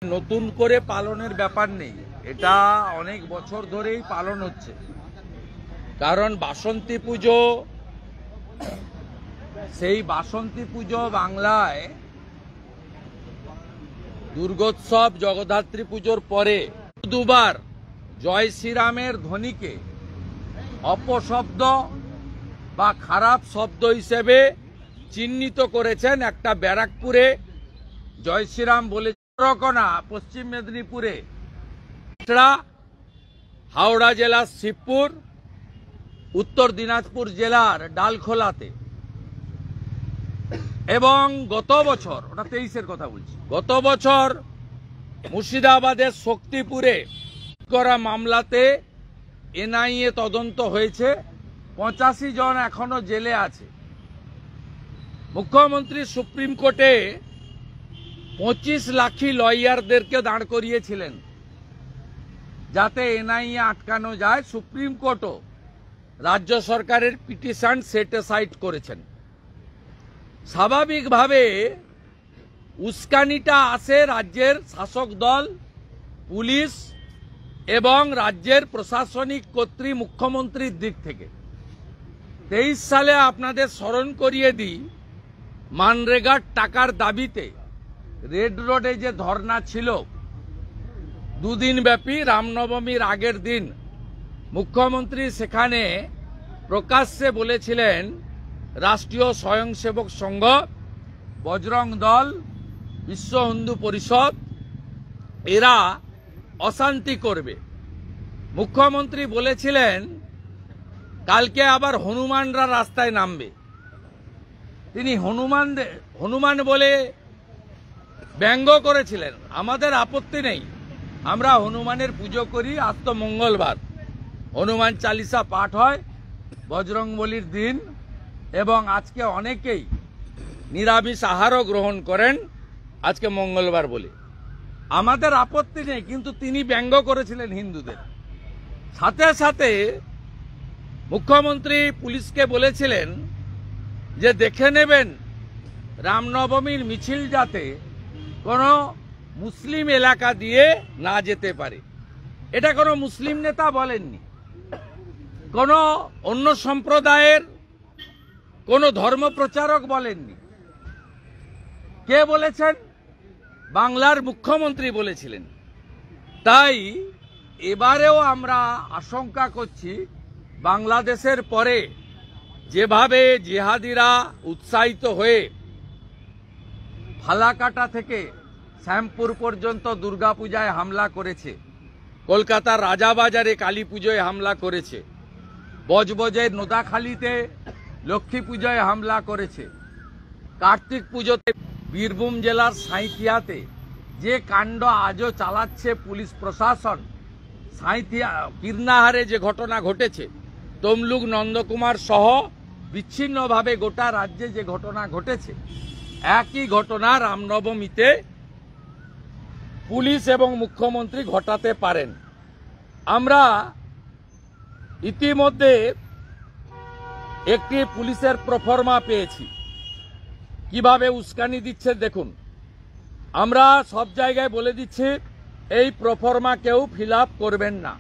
নতুন করে পালনের ব্যাপার নেই, এটা অনেক বছর ধরেই পালন হচ্ছে। কারণ বাসন্তী পুজো, সেই বাসন্তী পুজো বাংলায় দুর্গোৎসব জগদ্ধাত্রী পুজোর পরে দুবার জয় শ্রীরামের ধ্বনিকে অপশব্দ বা খারাপ শব্দ হিসেবে চিহ্নিত করেছেন। একটা ব্যারাকপুরে জয় শ্রীরাম বলে, রকনা পশ্চিম মেদিনীপুরে, হাওড়া জেলার শিবপুর, উত্তর দিনাজপুর জেলার ডালখোলাতে, এবং গত বছর, ওটা 23-এর কথা বলছি, গত বছর মুর্শিদাবাদের শক্তিপুরে করা মামলাতে এনআইএ তদন্ত হয়েছে। 85 জন এখনো জেলে আছে। মুখ্যমন্ত্রী সুপ্রিম কোর্টে 25 লাখি লয়ারদেরকে দাঁড় করিয়েছিলেন যাতে এনআইএ আটকানো যায়। সুপ্রিম কোর্টও রাজ্য সরকারের পিটিশন সেট অ্যাসাইড করেছেন। স্বাভাবিকভাবে উস্কানিটা আসে রাজ্যের শাসক দল, পুলিশ এবং রাজ্যের প্রশাসনিক কর্তৃ মুখ্যমন্ত্রীর দিক থেকে। 23 সালে আপনাদের স্মরণ করিয়ে দিই, মানরেগার টাকার দাবিতে রেড রোডে যে ধর্না ছিল 2 দিন ব্যাপী, রামনবমীর আগের দিন মুখ্যমন্ত্রী সেখানে প্রকাশ্যে বলেছিলেন রাষ্ট্রীয় স্বয়ংসেবক সংঘ, বজরং দল, বিশ্ব হিন্দু পরিষদ এরা অশান্তি করবে। মুখ্যমন্ত্রী বলেছিলেন কালকে আবার হনুমানরা রাস্তায় নামবে। তিনি হনুমান বলে ব্যঙ্গ করেছিলেন। আমাদের আপত্তি নেই, আমরা হনুমানের পুজো করি। আজ তো মঙ্গলবার, হনুমান চালিসা পাঠ হয় বজরংবলির দিন, এবং আজকে অনেকেই নিরামিষ আহারও গ্রহণ করেন আজকে মঙ্গলবার বলে। আমাদের আপত্তি নেই, কিন্তু তিনি ব্যঙ্গ করেছিলেন হিন্দুদের। সাথে সাথে মুখ্যমন্ত্রী পুলিশকে বলেছিলেন যে দেখে নেবেন রামনবমীর মিছিল যাতে কোনো মুসলিম এলাকা দিয়ে না যেতে পারে। এটা কোনো মুসলিম নেতা বলেননি, কোনো অন্য সম্প্রদায়ের কোনো ধর্মপ্রচারক বলেননি। কে বলেছেন? বাংলার মুখ্যমন্ত্রী বলেছিলেন। তাই এবারেও আমরা আশঙ্কা করছি বাংলাদেশের পরে যেভাবে জিহাদিরা উৎসাহিত হয়ে ফালাকাটা থেকে শ্যামপুর পর্যন্ত দুর্গাপূজায় হামলা করেছে, কলকাতার রাজাবাজারে কালী পুজোয় হামলা করেছে, বজবজের নোদাখালীতে লক্ষ্মী পুজোয় হামলা করেছে, কার্তিক পুজোতে বীরভূম জেলার সাঁইথিয়াতে যে কাণ্ড আজও চালাচ্ছে পুলিশ প্রশাসন, সাঁইথিয়া কীর্ণাহারে যে ঘটনা ঘটেছে, তমলুক নন্দকুমার সহ বিচ্ছিন্নভাবে গোটা রাজ্যে যে ঘটনা ঘটেছে, একই ঘটনা রামনবমীতে পুলিশ এবং মুখ্যমন্ত্রী ঘটাতে পারেন। আমরা ইতিমধ্যে একটি পুলিশের প্রফর্মা পেয়েছি। কিভাবে উস্কানি দিচ্ছে দেখুন। আমরা সব জায়গায় বলে দিচ্ছি এই প্রফর্মা কেউ ফিল আপ করবেন না।